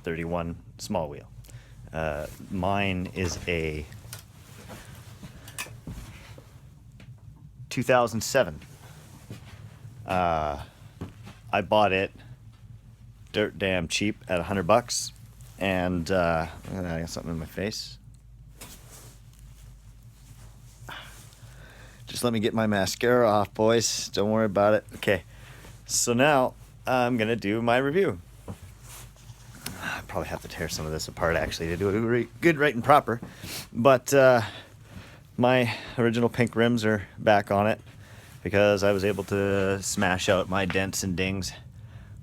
X31 small wheel. Mine is a 2007. I bought it dirt damn cheap at $100, and I got something in my face. Just let me get my mascara off, boys. Don't worry about it. Okay, so now I'm gonna do my review. I probably have to tear some of this apart actually to do it good, right, and proper. But my original pink rims are back on it because I was able to smash out my dents and dings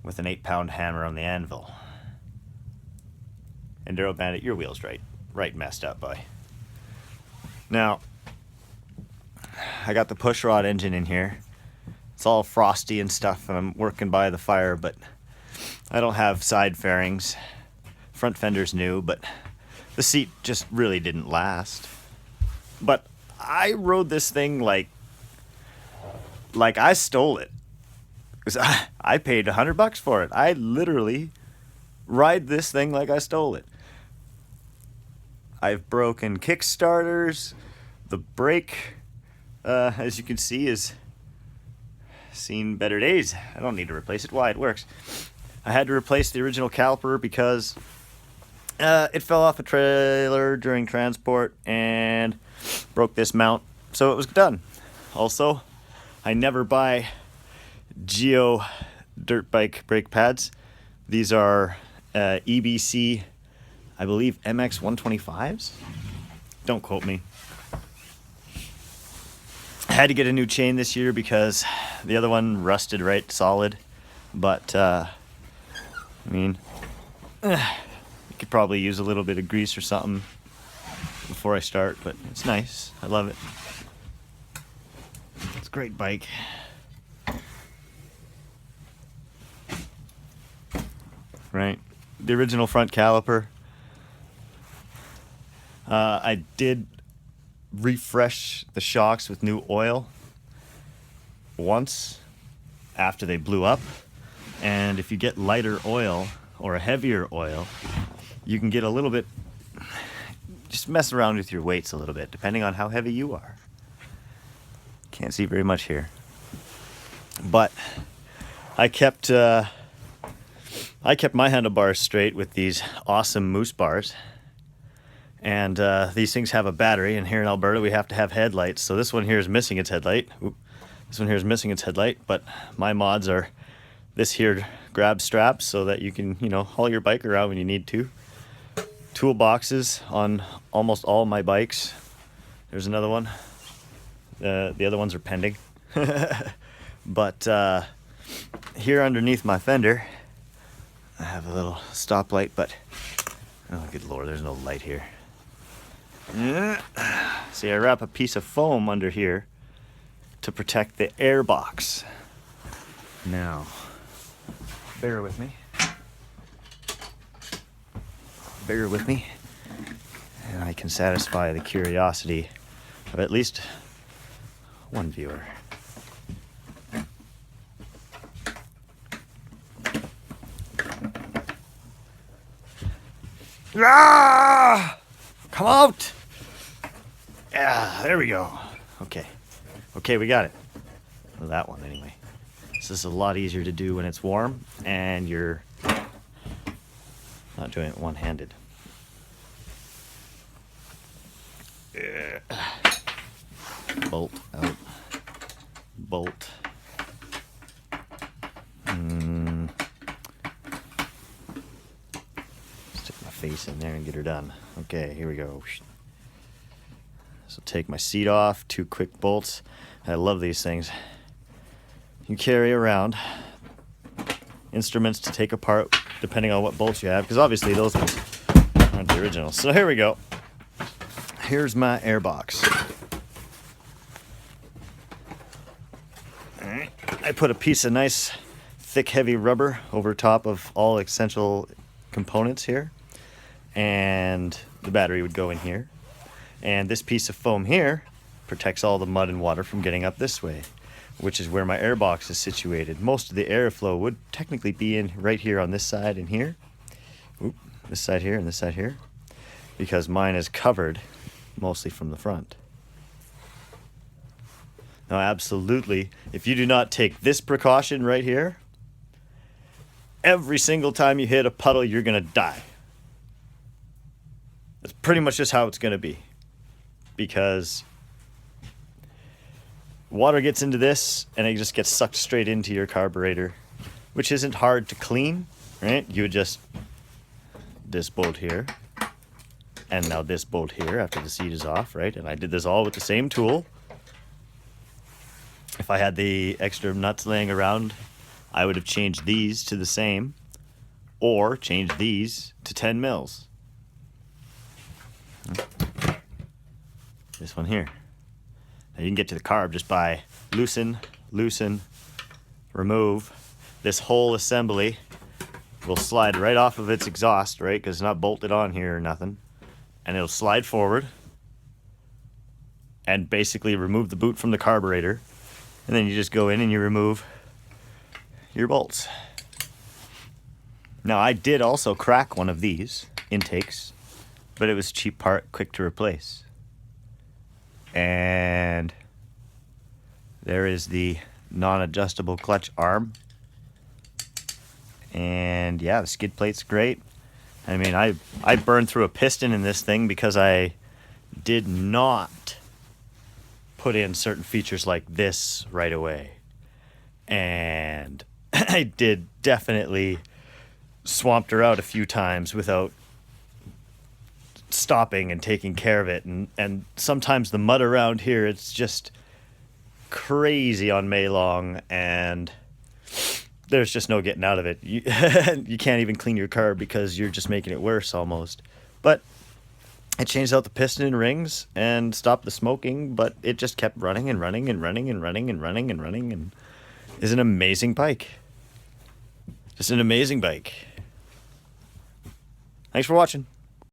with an 8-pound hammer on the anvil. Enduro Bandit, your wheel's right messed up, boy. Now, I got the push rod engine in here. It's all frosty and stuff, and I'm working by the fire, but I don't have side fairings. Front fender's new, but the seat just really didn't last. But I rode this thing like I stole it. Because I paid $100 for it. I literally ride this thing like I stole it. I've broken kickstarters. The brake, as you can see, is seen better days. I don't need to replace it. Why? It works. I had to replace the original caliper because it fell off a trailer during transport and broke this mount, so it was done. Also, I never buy GIO dirt bike brake pads. These are EBC, I believe, MX 125s. Don't quote me. I had to get a new chain this year because the other one rusted right solid, but I mean, you could probably use a little bit of grease or something before I start, but it's nice. I love it. It's a great bike. Right, the original front caliper. I did refresh the shocks with new oil once after they blew up, and if you get lighter oil or a heavier oil, you can get a little bit, just mess around with your weights a little bit depending on how heavy you are. Can't see very much here, but I kept my handlebars straight with these awesome moose bars. And these things have a battery, and here in Alberta we have to have headlights. So this one here is missing its headlight. Oop. This one here is missing its headlight, but my mods are this here grab straps so that you can, haul your bike around when you need to. Toolboxes on almost all my bikes. There's another one. The other ones are pending. But here underneath my fender, I have a little stoplight, but oh good lord, there's no light here. See, I wrap a piece of foam under here to protect the air box. Now, bear with me. Bear with me, and I can satisfy the curiosity of at least one viewer. Ah! Come out! Yeah, there we go. Okay, we got it. Well, that one anyway. This is a lot easier to do when it's warm and you're not doing it one-handed. Bolt out. Bolt. Stick my face in there and get her done. Okay, here we go. So take my seat off, 2 quick bolts. I love these things. You carry around instruments to take apart depending on what bolts you have, because obviously those ones aren't the original. So here we go. Here's my air box. All right. I put a piece of nice thick heavy rubber over top of all essential components here, and the battery would go in here. And this piece of foam here protects all the mud and water from getting up this way, which is where my air box is situated. Most of the airflow would technically be in right here on this side and here. Oop, this side here and this side here, because mine is covered mostly from the front. Now, absolutely, if you do not take this precaution right here, every single time you hit a puddle, you're going to die. That's pretty much just how it's going to be. Because water gets into this and it just gets sucked straight into your carburetor, which isn't hard to clean, right? You would just, this bolt here, and now this bolt here after the seat is off, right? And I did this all with the same tool. If I had the extra nuts laying around, I would have changed these to the same, or changed these to 10 mils. This one here. Now you can get to the carb just by loosen, remove. This whole assembly will slide right off of its exhaust, right? Because it's not bolted on here or nothing. And it'll slide forward and basically remove the boot from the carburetor. And then you just go in and you remove your bolts. Now, I did also crack one of these intakes, but it was a cheap part, quick to replace. And there is the non-adjustable clutch arm. And yeah, the skid plate's great. I mean, I burned through a piston in this thing because I did not put in certain features like this right away. And I did definitely swamped her out a few times without stopping and taking care of it. And sometimes the mud around here, it's just crazy on Maylong, and there's just no getting out of it. You can't even clean your car because you're just making it worse almost. But I changed out the piston and rings and stopped the smoking, but it just kept running and running and running and running and running and running, and is an amazing bike. Just an amazing bike. Thanks for watching.